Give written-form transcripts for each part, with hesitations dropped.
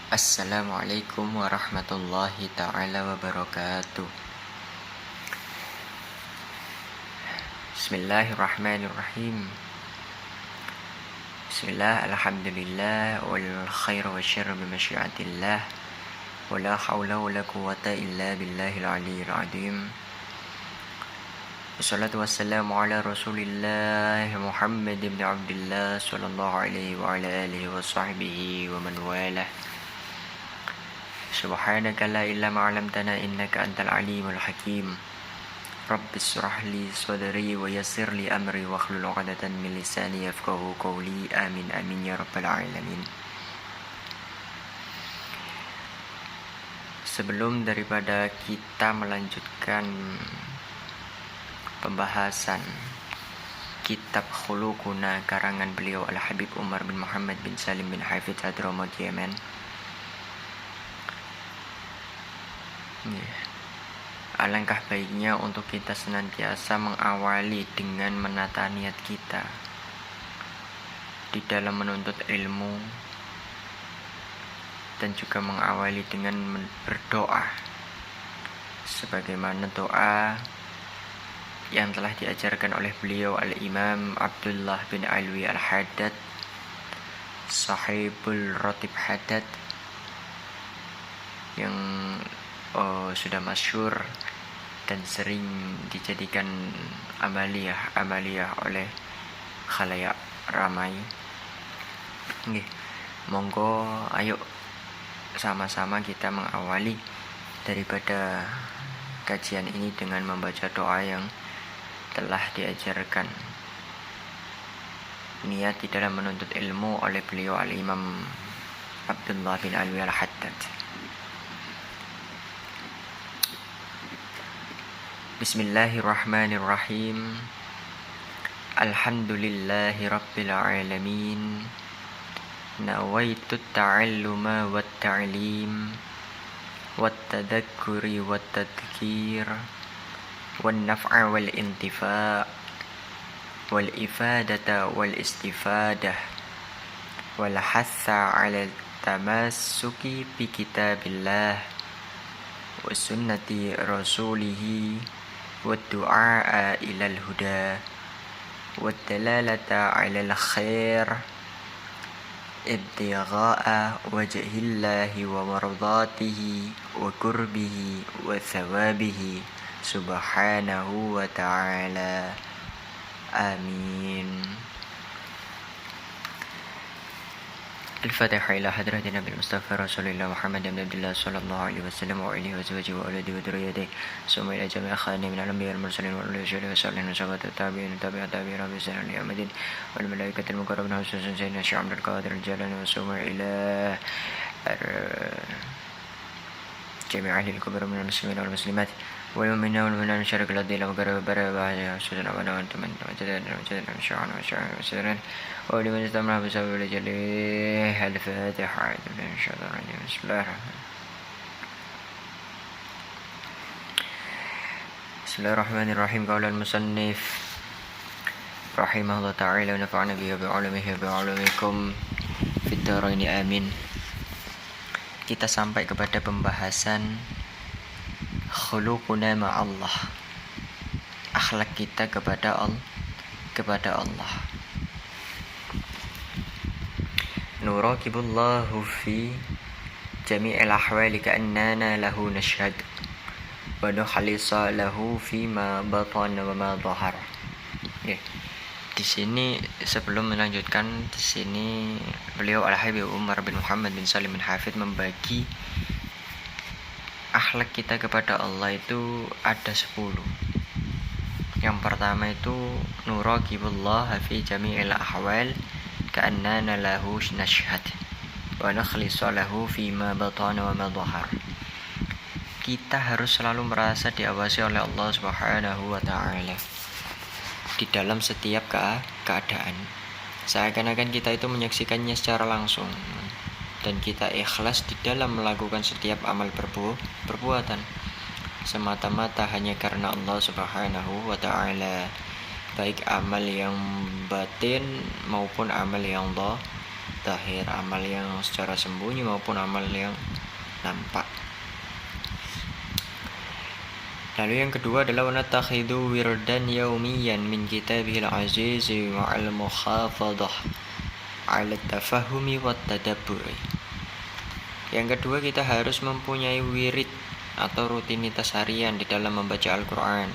Assalamualaikum warahmatullahi ta'ala wabarakatuh. Bismillahirrahmanirrahim. Bismillah, alhamdulillah, wal khairu wa syarru bimasyiatillah, wa la hawla wa la quwata illa billahil aliyyil azim. Wassalatu wassalamu ala rasulillah Muhammad ibn Abdullah sallallahu alaihi wa ala alihi wa sahbihi wa man walah. Subhanaka la ilma 'allamtana innaka antal alimul hakim. Rabbis shrah li sadri wa yassir li amri wa hlul 'uqdatam min lisani yafqahu qawli. Amin amin ya rabbal alamin. Sebelum daripada kita melanjutkan pembahasan kitab Khuluquna karangan beliau Al-Habib Umar bin Muhammad bin Salim bin Hafidz Hadramaut Yemen, alangkah baiknya untuk kita senantiasa mengawali dengan menata niat kita di dalam menuntut ilmu, dan juga mengawali dengan berdoa sebagaimana doa yang telah diajarkan oleh beliau Al-Imam Abdullah bin Alwi Al-Haddad, Sahibul Ratib Haddad, yang sudah masyhur dan sering dijadikan amaliyah oleh khalayak ramai. Monggo ayo sama-sama kita mengawali daripada kajian ini dengan membaca doa yang telah diajarkan niat di dalam menuntut ilmu oleh beliau Al-Imam Abdullah bin Alwi Al-Haddad. Bismillahirrahmanirrahim. Alhamdulillahi rabbil alamin. Nawaitu ta'alluma wat ta'lim wat tadhakkuri wat tadhkir wan naf'a wal intifa' wal ifadata wal istifadah wal hatha 'ala tamassuki bi kitabillah wa sunnati rasulih wa du'a ilal huda wa dalalata 'alal khair ibtigha'a wajhillahi wa mardatihi wa qurbihi wa thawabihi subhanahu wa ta'ala. Amin. Al-Fatihah ila hadratin Nabi Mustafa Rasulullah Muhammad bin Abdullah sallallahu alaihi wasallam wa alihi wa sahbihi wa alihi wa dhurriyyatihi summa ila jami'i akhwani min al-anbiya wal mursalin wa alihi wa sahbihi wa sahabat tabi'in tabi'in rabbi sallallahu alaihi wa sallam wal malaikatil mukarramin khususan sayyidina Syekh Abdul Qadir al-Jilani wa summa ila jami'i ahli al-kubur min al-muslimin wal muslimat wal mu'minina wal mu'minat syarq al-adil wa garab barabah sunan wa antum majdan sya'an wa sya'an wa liman istamna bi sabab al-jalih. Al-Fatihah. Bismillahirrahmanirrahim. Qala al-musannif rahimahullah ta'ala wa nafa'ana bihi wa bi'ulumihi wa bi'ulumikum fid dharain amin. Kita sampai kepada pembahasan khuluquna ma'allah, akhlak kita kepada Allah. Nurakibullahu fi jami'il ahwali ka'annana lahu nashhad wa nukhlisa lahu fi ma batana wa ma dhahar. Di sini sebelum melanjutkan, di sini beliau Al-Habib Umar bin Muhammad bin Salim bin Hafidz membagi akhlak kita kepada Allah itu ada 10. Yang pertama itu nuraqibullah fi jami'il ahwal ka'annana lahu nashhad wa nakhlisu lahu fi ma batana wa ma dhahar. Kita harus selalu merasa diawasi oleh Allah Subhanahu wa ta'ala di dalam setiap keadaan, seakan-akan kita itu menyaksikannya secara langsung, dan kita ikhlas di dalam melakukan setiap amal perbuatan semata-mata hanya karena Allah Subhanahu wa ta'ala, baik amal yang batin maupun amal yang zahir, amal yang secara sembunyi maupun amal yang nampak. Lalu yang kedua adalah wanatakhidu wirdan yaumiyan min kitabihil aziz ma'al mukhafadah 'ala tafahumi wat tadabburi. Yang kedua, kita harus mempunyai wirid atau rutinitas harian di dalam membaca Al-Qur'an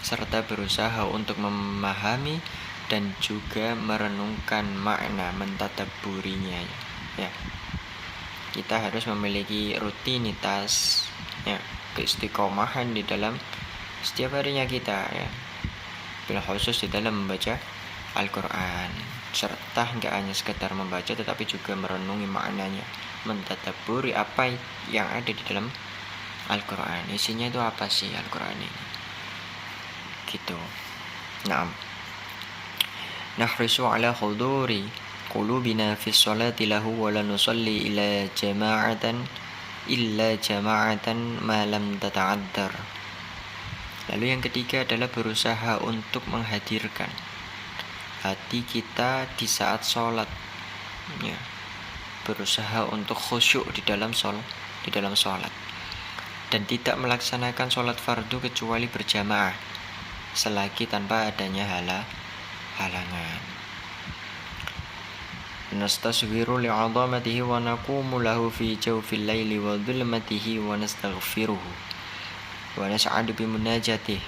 serta berusaha untuk memahami dan juga merenungkan makna, mentadabburinya ya. Kita harus memiliki rutinitas ya, keistiqomahan di dalam setiap harinya kita ya, bila khusus di dalam membaca Al-Quran, serta nggak hanya sekedar membaca tetapi juga merenungi maknanya, mentadabburi apa yang ada di dalam Al-Quran. Isinya itu apa sih Al-Quran ini gitu. Nahrisu ala khuduri qulubina fi sholati lahu wa la nusalli illa jama'atan ma lam tata'addar. Lalu yang ketiga adalah berusaha untuk menghadirkan hati kita di saat sholat ya. Berusaha untuk khusyuk di dalam sholat dan tidak melaksanakan sholat fardu kecuali berjamaah selagi tanpa adanya halangan. Nastaswiru li'azamatihi wa naqumu lahu fi jawfil laili wa dhulmatihi wa nastaghfiruhu wa nas'adu bimunajatihi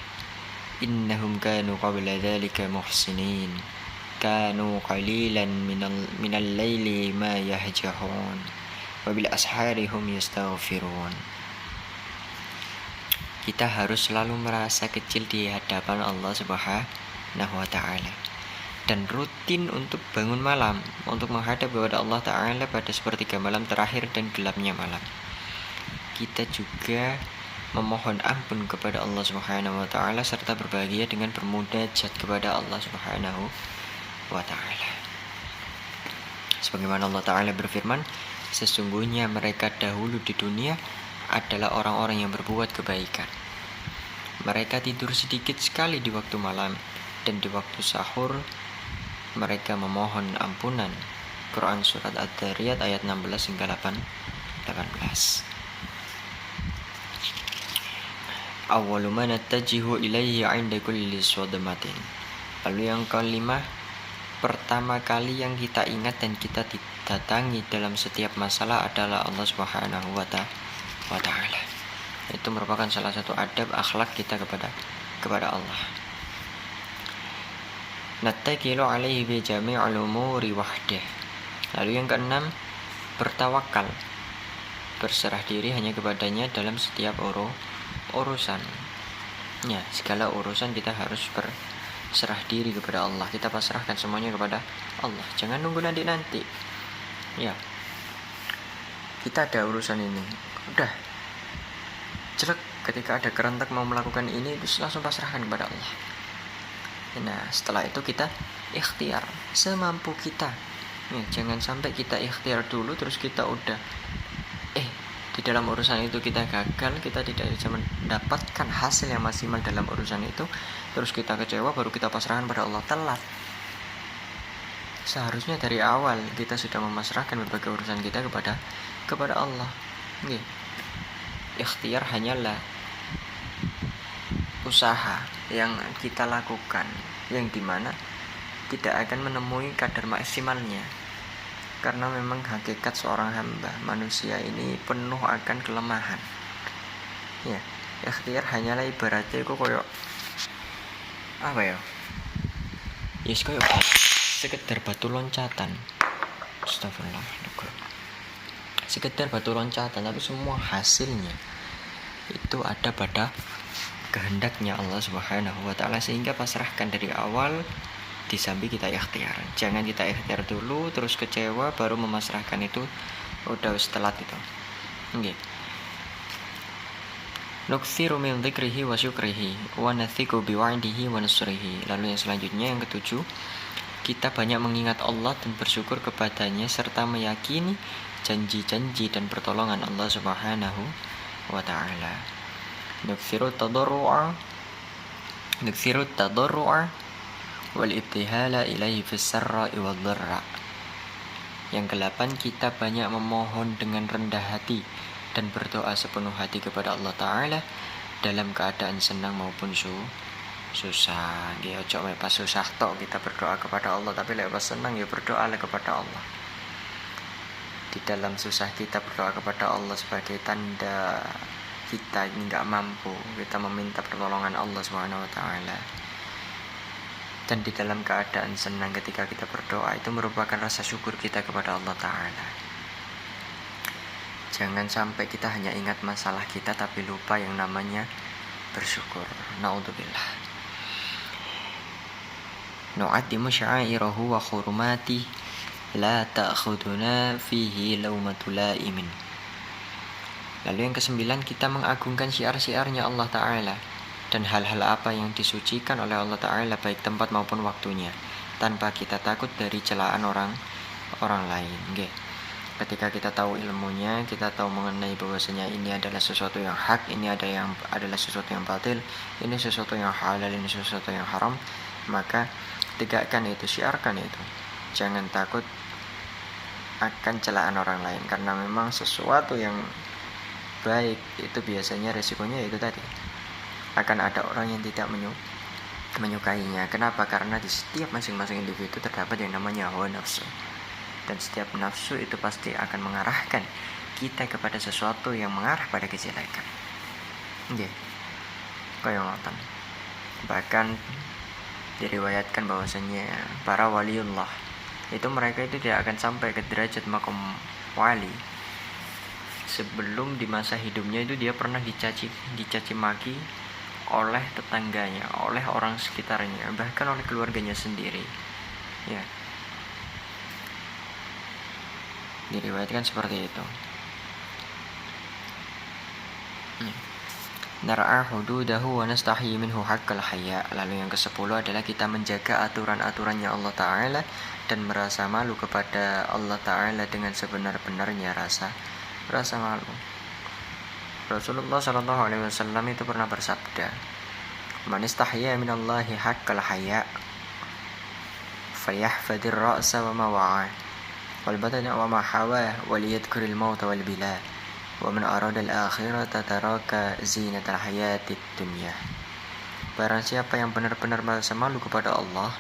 innahum kanu qabla dhalika muhsinin kanu qalilan minal laili ma yahjahun wa bil ashari hum yastaghfirun. Kita harus selalu merasa kecil di hadapan Allah Subhanahu wa ta'ala dan rutin untuk bangun malam untuk menghadap kepada Allah Ta'ala pada sepertiga malam terakhir dan gelapnya malam. Kita juga memohon ampun kepada Allah Subhanahu wa ta'ala serta berbahagia dengan bermunajat kepada Allah Subhanahu wa ta'ala. Sebagaimana Allah Ta'ala berfirman, sesungguhnya mereka dahulu di dunia adalah orang-orang yang berbuat kebaikan. Mereka tidur sedikit sekali di waktu malam dan di waktu sahur mereka memohon ampunan. Quran surat Ad-Dariyat ayat 16 hingga 18. Awwalu ma nattajihu ilaihi 'inda kulli sadmatin. Lalu yang kelima, pertama kali yang kita ingat dan kita datangi dalam setiap masalah adalah Allah Subhanahu wa ta'ala. Itu merupakan salah satu adab akhlak kita kepada Allah. Nattakilu alaihi bi jami'il umuri wahdah. Lalu yang keenam, bertawakal, berserah diri hanya kepadanya dalam setiap urusan. Ya, segala urusan kita harus berserah diri kepada Allah. Kita pasrahkan semuanya kepada Allah. Jangan nunggu nanti. Ya. Kita ada urusan ini. Udah. Jelek ketika ada kerentak mau melakukan ini, terus langsung pasrahkan kepada Allah. Nah, setelah itu kita ikhtiar semampu kita. Ya, jangan sampai kita ikhtiar dulu terus kita udah di dalam urusan itu kita gagal, kita tidak bisa mendapatkan hasil yang maksimal dalam urusan itu, terus kita kecewa baru kita pasrahkan pada Allah. Telat. Seharusnya dari awal kita sudah memasrahkan berbagai urusan kita kepada Allah. Nggih. Ikhtiar hanyalah usaha yang kita lakukan yang dimana tidak akan menemui kadar maksimalnya, karena memang hakikat seorang hamba manusia ini penuh akan kelemahan. Ya, ikhtiar hanyalah ibaratnya itu koyo apa ya? Yes, koyo sekedar batu loncatan. Astagfirullah. Sekedar batu loncatan, tapi semua hasilnya itu ada pada kehendaknya Allah Subhanahu wa ta'ala, sehingga pasrahkan dari awal disambi kita ikhtiar. Jangan kita ikhtiar dulu terus kecewa baru memasrahkan, itu udah telat itu. Nggih. Nuksiru min dzikrihi wa syukrihi wa nathiqu bi wa'dihi wa nusrihi. Lalu yang selanjutnya yang ketujuh, kita banyak mengingat Allah dan bersyukur kepadanya serta meyakini janji-janji dan pertolongan Allah Subhanahu wa ta'ala. Nuksiru tadarru'a wal ibtihala ilaihi fis sarra'i wad dharra. Yang ke-8, kita banyak memohon dengan rendah hati dan berdoa sepenuh hati kepada Allah Ta'ala dalam keadaan senang maupun susah. Ya ojo pas susah tok kita berdoa kepada Allah, tapi lek pas senang ya berdoa kepada Allah. Di dalam susah kita berdoa kepada Allah sebagai tanda kita ini nggak mampu, kita meminta pertolongan Allah Subhanahu wa taala. Dan di dalam keadaan senang ketika kita berdoa itu merupakan rasa syukur kita kepada Allah Ta'ala. Jangan sampai kita hanya ingat masalah kita tapi lupa yang namanya bersyukur. Na'udzubillah. Nu'addimu sya'airahu wa khurumati la ta'khuduna fihi lawmatu la'imin. Lalu yang ke-9, kita mengagungkan syiar-syiarnya Allah Ta'ala dan hal-hal apa yang disucikan oleh Allah Ta'ala baik tempat maupun waktunya, tanpa kita takut dari celaan orang lain. Ketika kita tahu ilmunya, kita tahu mengenai bahwasanya ini adalah sesuatu yang hak, ini adalah sesuatu yang batil, ini sesuatu yang halal, ini sesuatu yang haram, maka tegakkan itu, syiarkan itu. Jangan takut akan celaan orang lain, karena memang sesuatu yang baik itu biasanya resikonya itu tadi, akan ada orang yang tidak menyukainya. Kenapa? Karena di setiap masing-masing individu terdapat yang namanya hawa nafsu, dan setiap nafsu itu pasti akan mengarahkan kita kepada sesuatu yang mengarah pada kejelekan. Kaya ngoten. Bahkan diriwayatkan bahwasanya para waliullah itu mereka itu tidak akan sampai ke derajat makom wali sebelum di masa hidupnya itu dia pernah dicaci maki oleh tetangganya, oleh orang sekitarnya, bahkan oleh keluarganya sendiri. Ya, diriwayatkan seperti itu. Nar'a hududahu wa nastahi minhu haqqal haya. Lalu yang ke-10 adalah kita menjaga aturan-aturannya Allah Ta'ala dan merasa malu kepada Allah Ta'ala dengan sebenar-benarnya rasa malu. Rasulullah SAW itu pernah bersabda, "Man istahya minallahi haqqal haya, falyahfadir ra'sa wa ma wa'a, wal badana wa ma hawa, wal yadhkuril mauta wal bila, wa man arada al-akhirata taraka zinatal hayatid dunya." Barang siapa yang benar-benar merasa malu kepada Allah,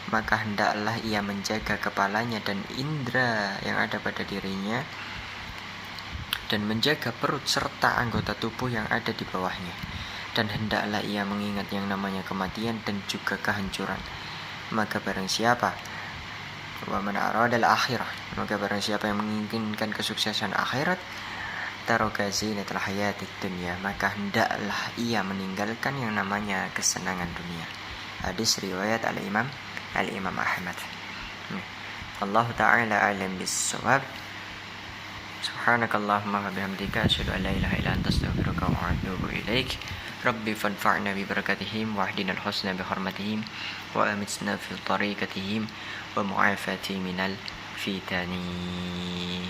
maka hendaklah ia menjaga kepalanya dan indera yang ada pada dirinya, dan menjaga perut serta anggota tubuh yang ada di bawahnya, dan hendaklah ia mengingat yang namanya kematian dan juga kehancuran. Maka barang siapa wa man aradal akhirah, maka barang siapa yang menginginkan kesuksesan akhirat, taraka zinatal hayatid dunya, maka hendaklah ia meninggalkan yang namanya kesenangan dunia. Hadis riwayat Al-Imam Ahmad. Allah Ta'ala a'lam bis-shawab. Subhanakallahumma wa bihamdika asyhadu an la ilaha illa anta astaghfiruka wa atubu ilaik. Rabbi fadfa'na bi barakatihim wa ahdinal husna bi hurmatihim wa amitna fi tariqatihim wa mu'afati minal fitani.